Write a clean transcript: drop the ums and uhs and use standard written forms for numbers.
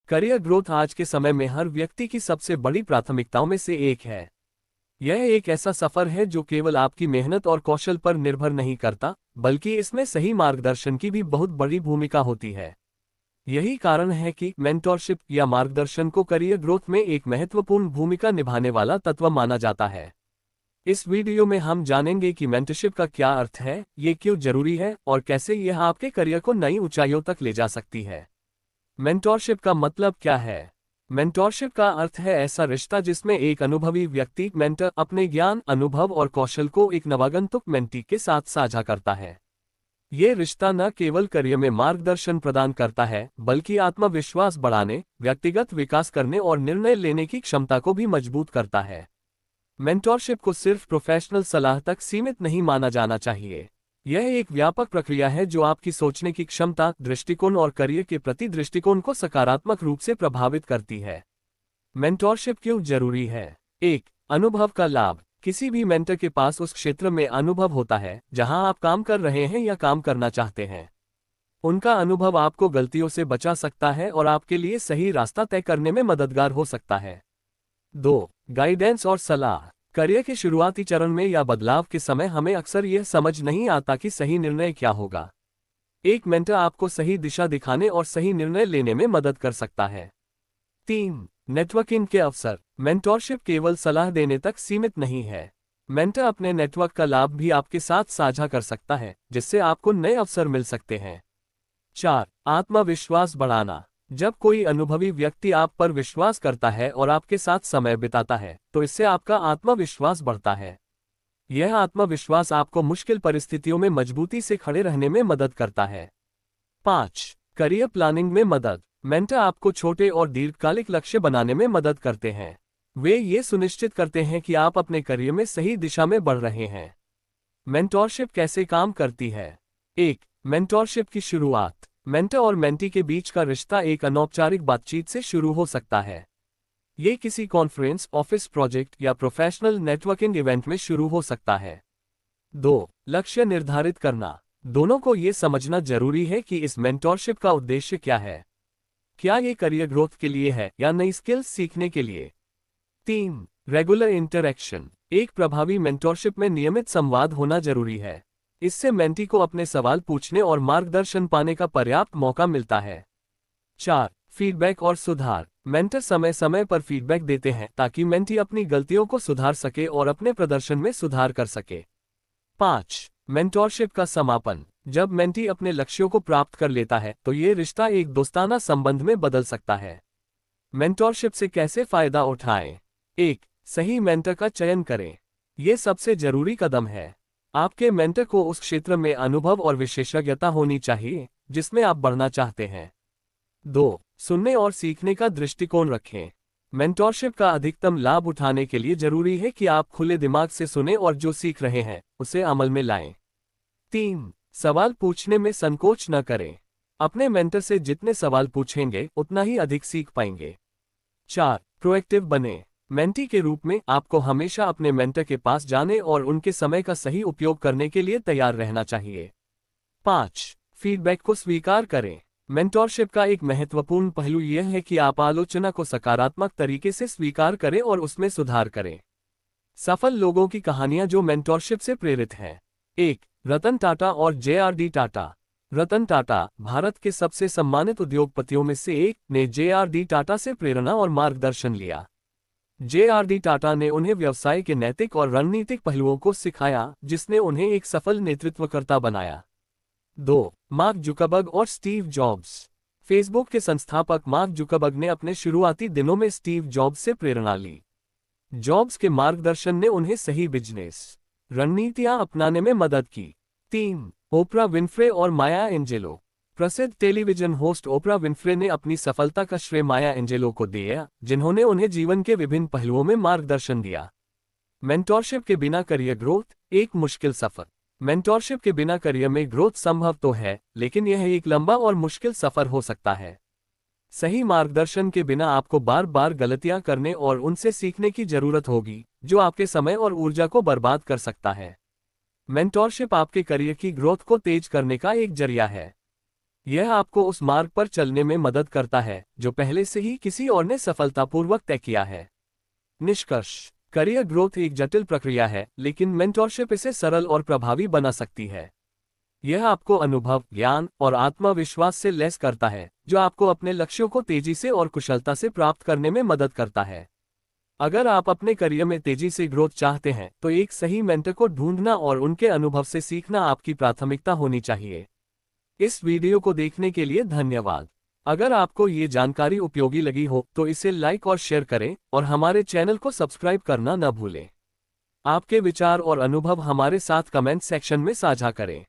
Career growth आज के समय में हर व्यक्ति की सबसे बड़ी प्राथमिकताओं में से एक है। यह एक ऐसा सफर है जो केवल आपकी मेहनत और कौशल पर निर्भर नहीं करता, बल्कि इसमें सही मार्गदर्शन की भी बहुत बड़ी भूमिका होती है। यही कारण है कि मेंटोरशिप या मार्गदर्शन को करियर ग्रोथ में एक महत्वपूर्ण भूमिका निभाने वाला तत्व माना जाता है। इस वीडियो में हम जानेंगे कि मेंटरशिप का क्या अर्थ है, ये क्यों जरूरी है और कैसे यह आपके करियर को नई ऊंचाइयों तक ले जा सकती है। मेंटोरशिप का मतलब क्या है? मेंटोरशिप का अर्थ है ऐसा रिश्ता जिसमें एक अनुभवी व्यक्ति मेंटर अपने ज्ञान, अनुभव और कौशल को एक नवागंतुक मेंटी के साथ साझा करता है। ये रिश्ता न केवल करियर में मार्गदर्शन प्रदान करता है, बल्कि आत्मविश्वास बढ़ाने, व्यक्तिगत विकास करने और निर्णय लेने की क्षमता को भी मजबूत करता है। मेंटोरशिप को सिर्फ प्रोफेशनल सलाह तक सीमित नहीं माना जाना चाहिए। यह एक व्यापक प्रक्रिया है जो आपकी सोचने की क्षमता, दृष्टिकोण और करियर के प्रति दृष्टिकोण को सकारात्मक रूप से प्रभावित करती है। मेंटोरशिप क्यों जरूरी है? 1. अनुभव का लाभ। किसी भी मेंटर के पास उस क्षेत्र में अनुभव होता है जहां आप काम कर रहे हैं या काम करना चाहते हैं। उनका अनुभव आपको गलतियों से बचा सकता है और आपके लिए सही रास्ता तय करने में मददगार हो सकता है। 2. गाइडेंस और सलाह। करियर के शुरुआती चरण में या बदलाव के समय हमें अक्सर यह समझ नहीं आता कि सही निर्णय क्या होगा। एक मेंटर आपको सही दिशा दिखाने और सही निर्णय लेने में मदद कर सकता है। 3. नेटवर्किंग के अवसर। मेंटोरशिप केवल सलाह देने तक सीमित नहीं है। मेंटर अपने नेटवर्क का लाभ भी आपके साथ साझा कर सकता है, जिससे आपको नए अवसर मिल सकते हैं। 4. आत्मविश्वास बढ़ाना। जब कोई अनुभवी व्यक्ति आप पर विश्वास करता है और आपके साथ समय बिताता है, तो इससे आपका आत्मविश्वास बढ़ता है। यह आत्मविश्वास आपको मुश्किल परिस्थितियों में मजबूती से खड़े रहने में मदद करता है। 5. करियर प्लानिंग में मदद। मेंटर आपको छोटे और दीर्घकालिक लक्ष्य बनाने में मदद करते हैं। वे ये सुनिश्चित करते हैं कि आप अपने करियर में सही दिशा में बढ़ रहे हैं। मेंटोरशिप कैसे काम करती है? 1. मेंटोरशिप की शुरुआत। मेंटर और मेंटी के बीच का रिश्ता एक अनौपचारिक बातचीत से शुरू हो सकता है। ये किसी कॉन्फ्रेंस, ऑफिस प्रोजेक्ट या प्रोफेशनल नेटवर्किंग इवेंट में शुरू हो सकता है। 2. लक्ष्य निर्धारित करना। दोनों को ये समझना जरूरी है कि इस मेंटोरशिप का उद्देश्य क्या है। क्या ये करियर ग्रोथ के लिए है या नई स्किल्स सीखने के लिए? 3. Regular interaction. एक प्रभावी मेंटोरशिप में नियमित संवाद होना जरूरी है। इससे मेंटी को अपने सवाल पूछने और मार्गदर्शन पाने का पर्याप्त मौका मिलता है। 4. फीडबैक और सुधार। मेंटर समय समय पर फीडबैक देते हैं ताकि मेंटी अपनी गलतियों को सुधार सके और अपने प्रदर्शन में सुधार कर सके। 5. मेंटोरशिप का समापन। जब मेंटी अपने लक्ष्यों को प्राप्त कर लेता है तो ये रिश्ता एक दोस्ताना संबंध में बदल सकता है। मेंटोरशिप से कैसे फायदा उठाएं? 1. सही मेंटर का चयन करें। ये सबसे जरूरी कदम है। आपके मेंटर को उस क्षेत्र में अनुभव और विशेषज्ञता होनी चाहिए जिसमें आप बढ़ना चाहते हैं। 2. सुनने और सीखने का दृष्टिकोण रखें। मेंटोरशिप का अधिकतम लाभ उठाने के लिए जरूरी है कि आप खुले दिमाग से सुने और जो सीख रहे हैं उसे अमल में लाएं। 3. सवाल पूछने में संकोच न करें। अपने मेंटर से जितने सवाल पूछेंगे उतना ही अधिक सीख पाएंगे। 4. प्रोएक्टिव बने। मेंटी के रूप में आपको हमेशा अपने मेंटर के पास जाने और उनके समय का सही उपयोग करने के लिए तैयार रहना चाहिए। 5. फीडबैक को स्वीकार करें। मेंटोरशिप का एक महत्वपूर्ण पहलू यह है कि आप आलोचना को सकारात्मक तरीके से स्वीकार करें और उसमें सुधार करें। सफल लोगों की कहानियां जो मेंटोरशिप से प्रेरित हैं। 1. रतन टाटा और जे.आर.डी. टाटा। रतन टाटा, भारत के सबसे सम्मानित उद्योगपतियों में से एक, ने जे.आर.डी. टाटा से प्रेरणा और मार्गदर्शन लिया। जे.आर.डी. टाटा ने उन्हें व्यवसाय के नैतिक और रणनीतिक पहलुओं को सिखाया, जिसने उन्हें एक सफल नेतृत्वकर्ता बनाया। 2. मार्क जुकरबर्ग और स्टीव जॉब्स। फेसबुक के संस्थापक मार्क जुकरबर्ग ने अपने शुरुआती दिनों में स्टीव जॉब्स से प्रेरणा ली। जॉब्स के मार्गदर्शन ने उन्हें सही बिजनेस रणनीतियां अपनाने में मदद की। 3. ओपरा विनफ्रे और माया एंजेलो। प्रसिद्ध टेलीविजन होस्ट ओपरा विनफ्रे ने अपनी सफलता का श्रेय माया एंजेलो को दिया, जिन्होंने उन्हें जीवन के विभिन्न पहलुओं में मार्गदर्शन दिया। मेंटोरशिप के बिना करियर ग्रोथ एक मुश्किल सफर। मेंटोरशिप के बिना करियर में ग्रोथ संभव तो है, लेकिन यह एक लंबा और मुश्किल सफर हो सकता है। सही मार्गदर्शन के बिना आपको बार बार गलतियां करने और उनसे सीखने की जरूरत होगी, जो आपके समय और ऊर्जा को बर्बाद कर सकता है। मेंटोरशिप आपके करियर की ग्रोथ को तेज करने का एक जरिया है। यह आपको उस मार्ग पर चलने में मदद करता है जो पहले से ही किसी और ने सफलतापूर्वक तय किया है। निष्कर्ष, करियर ग्रोथ एक जटिल प्रक्रिया है, लेकिन मेंटोरशिप इसे सरल और प्रभावी बना सकती है। यह आपको अनुभव, ज्ञान और आत्मविश्वास से लैस करता है, जो आपको अपने लक्ष्यों को तेजी से और कुशलता से प्राप्त करने में मदद करता है। अगर आप अपने करियर में तेजी से ग्रोथ चाहते हैं, तो एक सही मेंटर को ढूंढना और उनके अनुभव से सीखना आपकी प्राथमिकता होनी चाहिए। इस वीडियो को देखने के लिए धन्यवाद। अगर आपको ये जानकारी उपयोगी लगी हो तो इसे लाइक और शेयर करें और हमारे चैनल को सब्सक्राइब करना न भूलें। आपके विचार और अनुभव हमारे साथ कमेंट सेक्शन में साझा करें।